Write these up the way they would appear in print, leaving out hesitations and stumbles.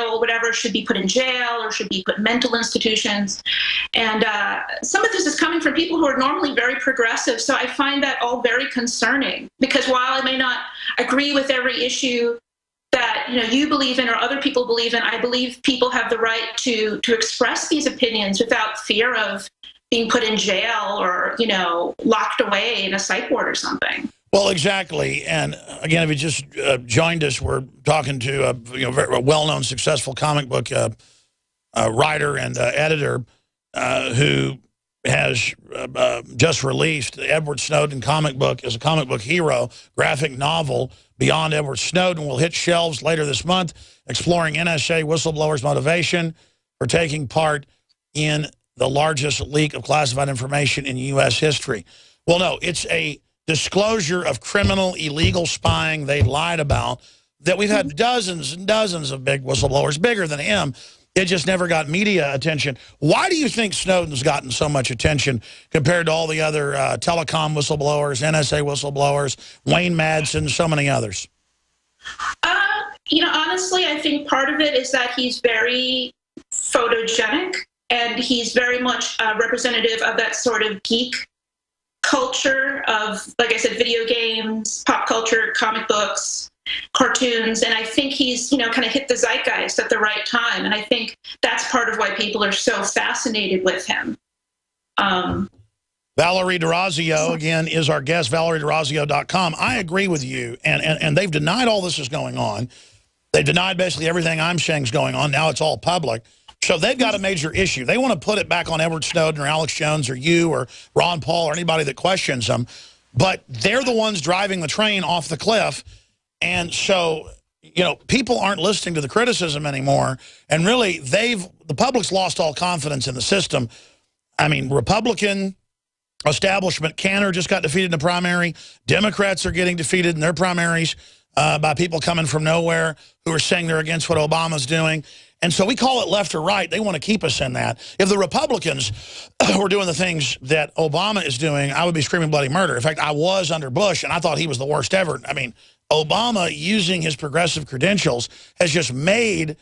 or whatever should be put in jail or should be put in mental institutions. And some of this is coming from people who are normally very progressive. So I find that all very concerning, because while I may not agree with every issue that you believe in or other people believe in, I believe people have the right to express these opinions without fear of being put in jail or locked away in a psych ward or something. Well, exactly. And again, if you just joined us, we're talking to a well-known, successful comic book writer and editor who has just released the Edward Snowden comic book as a comic book hero graphic novel. Beyond Edward Snowden will hit shelves later this month, exploring NSA whistleblowers' motivation for taking part in the largest leak of classified information in U.S. history. Well, no, it's a disclosure of criminal, illegal spying they lied about that we've had dozens and dozens of big whistleblowers, bigger than him. It just never got media attention. Why do you think Snowden's gotten so much attention compared to all the other telecom whistleblowers, NSA whistleblowers, Wayne Madsen, so many others? Honestly, I think part of it is that he's very photogenic, and he's very much representative of that sort of geek culture of, like I said, video games, pop culture, comic books, cartoons. And I think he's, kind of hit the zeitgeist at the right time. And I think that's part of why people are so fascinated with him. Valerie DeRazio, again, is our guest, ValerieDeRazio.com. I agree with you. And they've denied all this is going on. They denied basically everything I'm saying is going on. Now it's all public. So they've got a major issue. They want to put it back on Edward Snowden or Alex Jones or you or Ron Paul or anybody that questions them. But they're the ones driving the train off the cliff. And so, people aren't listening to the criticism anymore. And really, the public's lost all confidence in the system. I mean, Republican establishment, Cantor just got defeated in the primary. Democrats are getting defeated in their primaries by people coming from nowhere who are saying they're against what Obama's doing. And so we call it left or right. They want to keep us in that. If the Republicans were doing the things that Obama is doing, I would be screaming bloody murder. In fact, I was under Bush, and I thought he was the worst ever. I mean, Obama, using his progressive credentials, has just made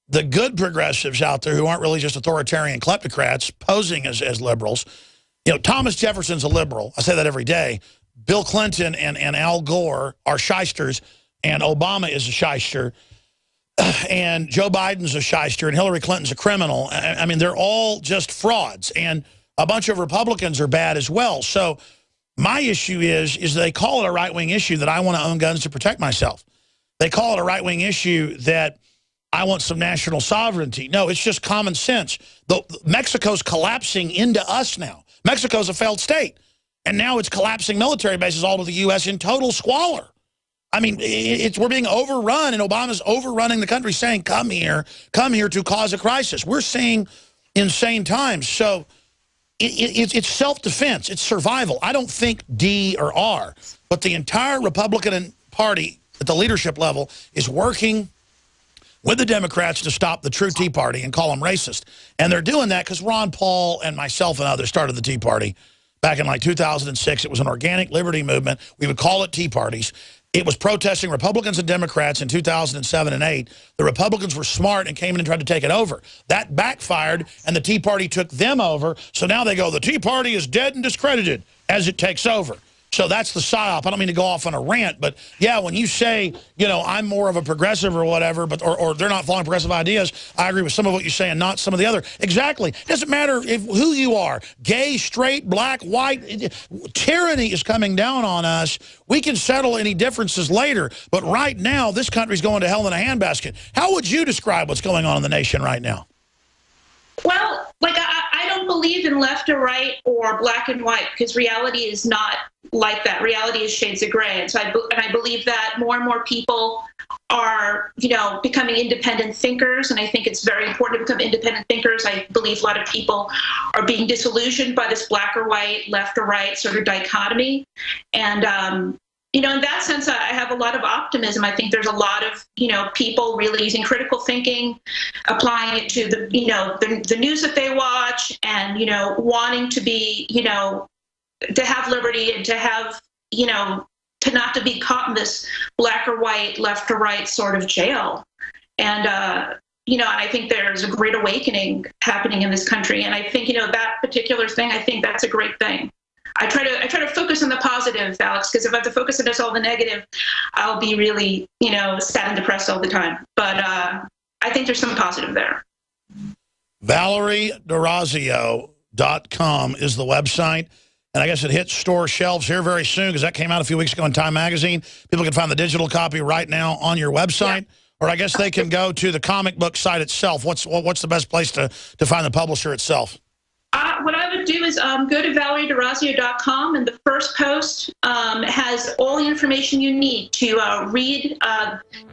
the good progressives out there who aren't really just authoritarian kleptocrats posing as liberals. Thomas Jefferson's a liberal. I say that every day. Bill Clinton and Al Gore are shysters, and Obama is a shyster. And Joe Biden's a shyster, and Hillary Clinton's a criminal. I mean, they're all just frauds, and a bunch of Republicans are bad as well. So my issue is they call it a right-wing issue that I want to own guns to protect myself. They call it a right-wing issue that I want some national sovereignty. No, it's just common sense. Mexico's collapsing into us now. Mexico's a failed state, and now it's collapsing military bases all over the U.S. in total squalor. I mean, we're being overrun, and Obama's overrunning the country saying, come here to cause a crisis. We're seeing insane times. So it's self-defense. It's survival. I don't think D or R, but the entire Republican Party at the leadership level is working with the Democrats to stop the true Tea Party and call them racist. And they're doing that because Ron Paul and myself and others started the Tea Party back in like 2006. It was an organic liberty movement. We would call it Tea Parties. It was protesting Republicans and Democrats in 2007 and 8. The Republicans were smart and came in and tried to take it over. That backfired, and the Tea Party took them over. So now they go, the Tea Party is dead and discredited as it takes over. So that's the psyop. I don't mean to go off on a rant, but yeah, when you say, I'm more of a progressive or whatever, but or they're not following progressive ideas, I agree with some of what you say and not some of the other. Exactly. It doesn't matter who you are, gay, straight, black, white. Tyranny is coming down on us. We can settle any differences later, but right now, this country's going to hell in a handbasket. How would you describe what's going on in the nation right now? Well, I don't believe in left or right or black and white, because reality is not like that. Reality is shades of gray. And so I believe that more and more people are, becoming independent thinkers. And I think it's very important to become independent thinkers. I believe a lot of people are being disillusioned by this black or white, left or right sort of dichotomy. And, in that sense, I have a lot of optimism. I think there's a lot of, people really using critical thinking, applying it to the news that they watch, and, wanting to be, to have liberty and to have, to not to be caught in this black or white, left or right sort of jail. And, and I think there's a great awakening happening in this country. And I think, that particular thing, I think that's a great thing. I try to focus on the positive, Alex, because if I have to focus on just all the negative, I'll be really, sad and depressed all the time. But I think there's some positive there. ValerieDorazio.com is the website. And I guess it hits store shelves here very soon because that came out a few weeks ago in Time Magazine. People can find the digital copy right now on your website. Yeah. Or I guess they can go to the comic book site itself. What's the best place to find the publisher itself? What I would do is go to ValerieDorazio.com, and the first post has all the information you need to read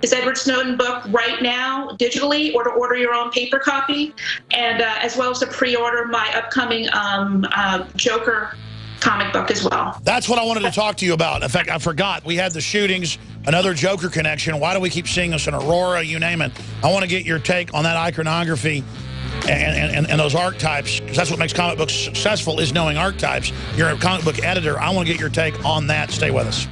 this Edward Snowden book right now digitally, or to order your own paper copy, and as well as to pre-order my upcoming Joker comic book as well. That's what I wanted to talk to you about. In fact, I forgot. We had the shootings, another Joker connection. Why do we keep seeing this in Aurora, you name it? I want to get your take on that iconography and those archetypes, because that's what makes comic books successful, is knowing archetypes. You're a comic book editor. I want to get your take on that. Stay with us.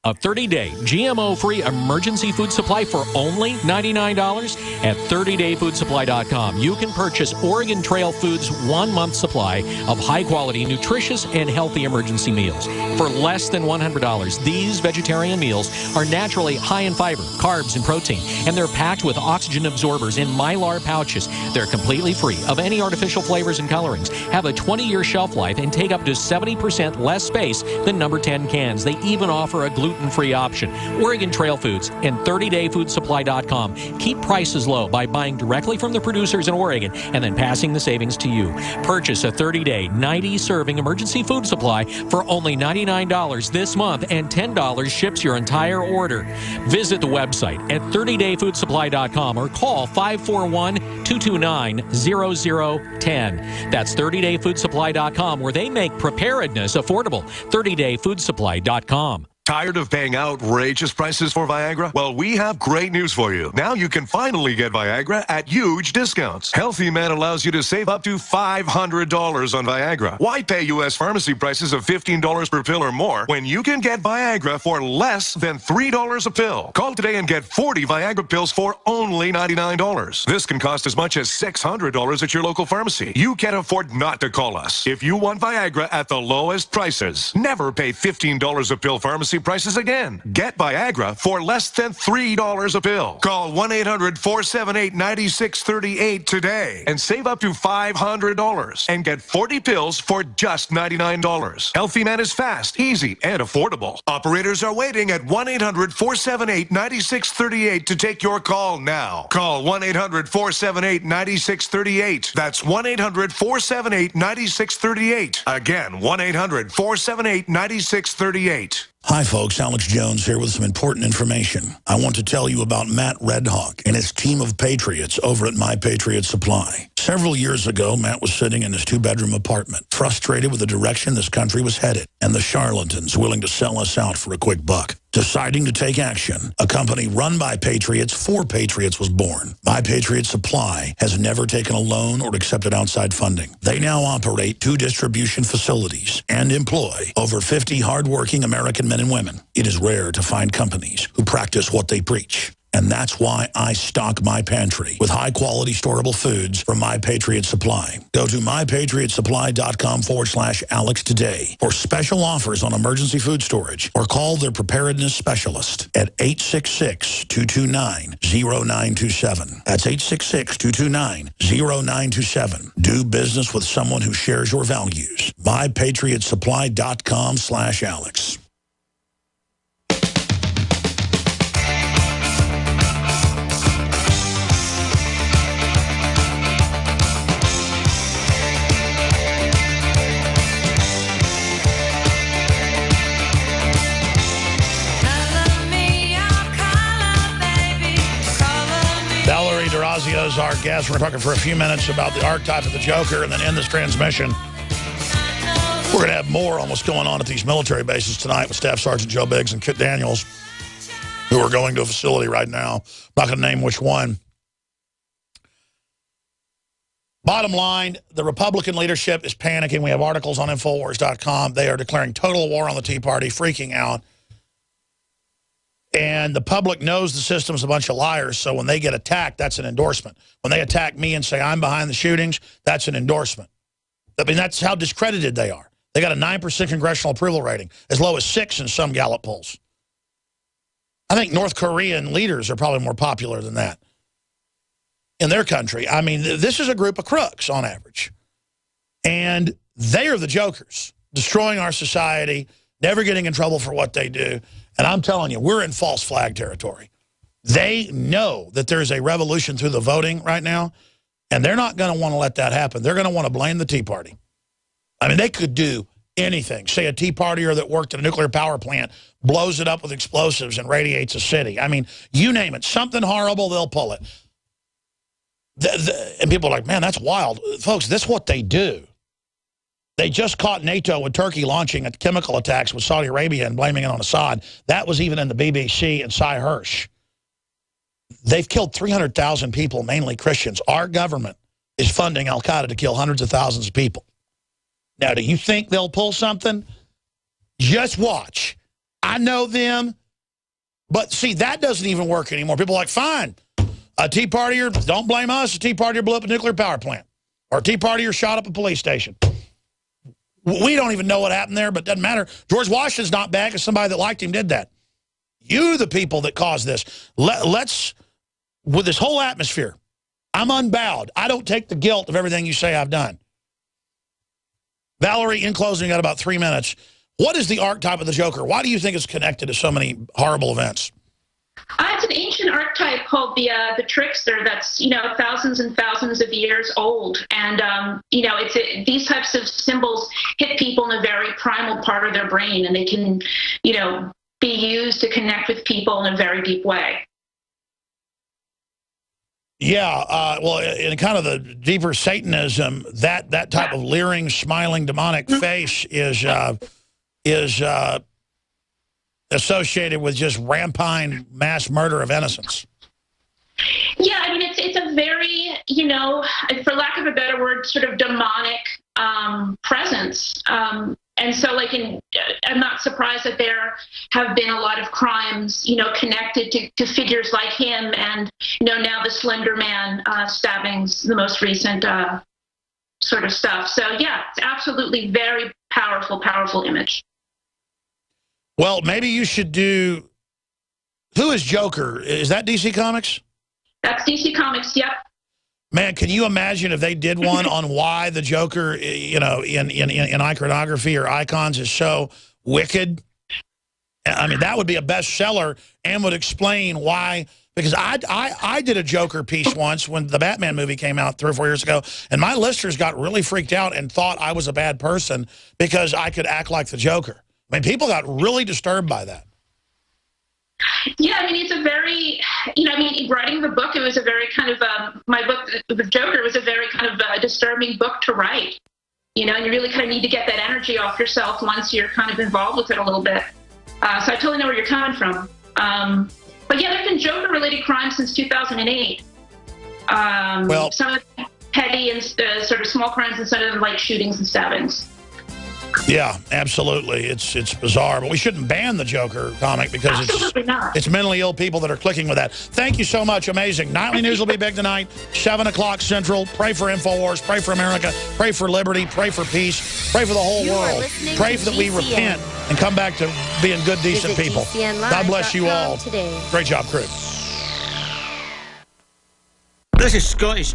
A 30-day GMO-free emergency food supply for only $99 at 30dayfoodsupply.com. You can purchase Oregon Trail Foods' 1-month supply of high-quality, nutritious, and healthy emergency meals. For less than $100, these vegetarian meals are naturally high in fiber, carbs, and protein, and they're packed with oxygen absorbers in Mylar pouches. They're completely free of any artificial flavors and colorings, have a 20-year shelf life, and take up to 70% less space than number 10 cans. They even offer a gluten-free option. Oregon Trail Foods and 30dayfoodsupply.com keep prices low by buying directly from the producers in Oregon and then passing the savings to you. Purchase a 30-day, 90-serving emergency food supply for only $99 this month, and $10 ships your entire order. Visit the website at 30dayfoodsupply.com or call 541-229-0010. That's 30dayfoodsupply.com, where they make preparedness affordable. 30dayfoodsupply.com. Tired of paying outrageous prices for Viagra? Well, we have great news for you. Now you can finally get Viagra at huge discounts. Healthy Man allows you to save up to $500 on Viagra. Why pay U.S. pharmacy prices of $15 per pill or more when you can get Viagra for less than $3 a pill? Call today and get 40 Viagra pills for only $99. This can cost as much as $600 at your local pharmacy. You can't afford not to call us. If you want Viagra at the lowest prices, never pay $15 a pill pharmacy prices again. Get Viagra for less than $3 a pill. Call 1-800-478-9638 today and save up to $500 and get 40 pills for just $99. Healthy Man is fast, easy, and affordable. Operators are waiting at 1-800-478-9638 to take your call now. Call 1-800-478-9638. That's 1-800-478-9638. Again, 1-800-478-9638. Hi, folks. Alex Jones here with some important information. I want to tell you about Matt Redhawk and his team of patriots over at My Patriot Supply. Several years ago, Matt was sitting in his 2-bedroom apartment, frustrated with the direction this country was headed and the charlatans willing to sell us out for a quick buck. Deciding to take action, a company run by patriots for patriots was born. My Patriot Supply has never taken a loan or accepted outside funding. They now operate 2 distribution facilities and employ over 50 hardworking American men and women. It is rare to find companies who practice what they preach. And that's why I stock my pantry with high-quality storable foods from My Patriot Supply. Go to mypatriotsupply.com/Alex today for special offers on emergency food storage, or call their preparedness specialist at 866-229-0927. That's 866-229-0927. Do business with someone who shares your values. mypatriotsupply.com/Alex. Is our guest. We're talking for a few minutes about the archetype of the Joker, and then end this transmission. We're going to have more on what's going on at these military bases tonight with Staff Sergeant Joe Biggs and Kit Daniels, who are going to a facility right now. I'm not going to name which one. Bottom line, the Republican leadership is panicking. We have articles on Infowars.com. They are declaring total war on the Tea Party, freaking out. And the public knows the system's a bunch of liars, so when they get attacked, that's an endorsement. When they attack me and say I'm behind the shootings, that's an endorsement. I mean, that's how discredited they are. They got a 9% congressional approval rating, as low as 6 in some Gallup polls. I think North Korean leaders are probably more popular than that in their country. I mean, this is a group of crooks on average. And they are the jokers, destroying our society, never getting in trouble for what they do. And I'm telling you, we're in false flag territory. They know that there's a revolution through the voting right now, and they're not going to want to let that happen. They're going to want to blame the Tea Party. I mean, they could do anything. Say a Tea Partier that worked at a nuclear power plant blows it up with explosives and radiates a city. I mean, you name it. Something horrible, they'll pull it. And people are like, man, that's wild. Folks, that's what they do. They just caught NATO with Turkey launching chemical attacks with Saudi Arabia and blaming it on Assad. That was even in the BBC and Cy Hirsch. They've killed 300,000 people, mainly Christians. Our government is funding al-Qaeda to kill hundreds of thousands of people. Now, do you think they'll pull something? Just watch. I know them. But see, that doesn't even work anymore. People are like, fine, a Tea Partier, don't blame us. A Tea Partier blew up a nuclear power plant. Or a Tea Partier shot up a police station. We don't even know what happened there, but it doesn't matter. George Washington's not bad because somebody that liked him did that. You, the people that caused this. Let's, with this whole atmosphere, I'm unbowed. I don't take the guilt of everything you say I've done. Valerie, in closing, you got about 3 minutes. What is the archetype of the Joker? Why do you think it's connected to so many horrible events? It's an ancient archetype called the trickster that's, thousands and thousands of years old. And, these types of symbols hit people in a very primal part of their brain, and they can, be used to connect with people in a very deep way. Yeah, well, in kind of the deeper Satanism, that type of leering, smiling, demonic face is associated with just rampant mass murder of innocents. Yeah, I mean, it's a very, for lack of a better word, sort of demonic presence. And so, I'm not surprised that there have been a lot of crimes, connected to figures like him, and now the Slender Man stabbings, the most recent sort of stuff. So yeah, it's absolutely very powerful image. Well, maybe you should do. Who is Joker? Is that DC Comics? That's DC Comics. Yep. Man, can you imagine if they did one on why the Joker, in iconography or icons is so wicked? I mean, that would be a bestseller and would explain why. Because I did a Joker piece once when the Batman movie came out 3 or 4 years ago, and my listeners got really freaked out and thought I was a bad person because I could act like the Joker. I mean, people got really disturbed by that. Yeah, I mean, it's a very, writing the book, it was a very kind of, my book, The Joker, was a very kind of disturbing book to write. And you really kind of need to get that energy off yourself once you're kind of involved with it a little bit. So I totally know where you're coming from. But yeah, there have been Joker-related crimes since 2008. Well, some of them petty and sort of small crimes, and some of them like shootings and stabbings. Yeah, absolutely. It's bizarre, but we shouldn't ban the Joker comic because it's mentally ill people that are clicking with that. Thank you so much. Amazing. Nightly News will be big tonight, 7 o'clock Central. Pray for InfoWars. Pray for America. Pray for liberty. Pray for peace. Pray for the whole world. Pray that we repent and come back to being good, decent people. God bless you all. Great job, crew. This is Scottish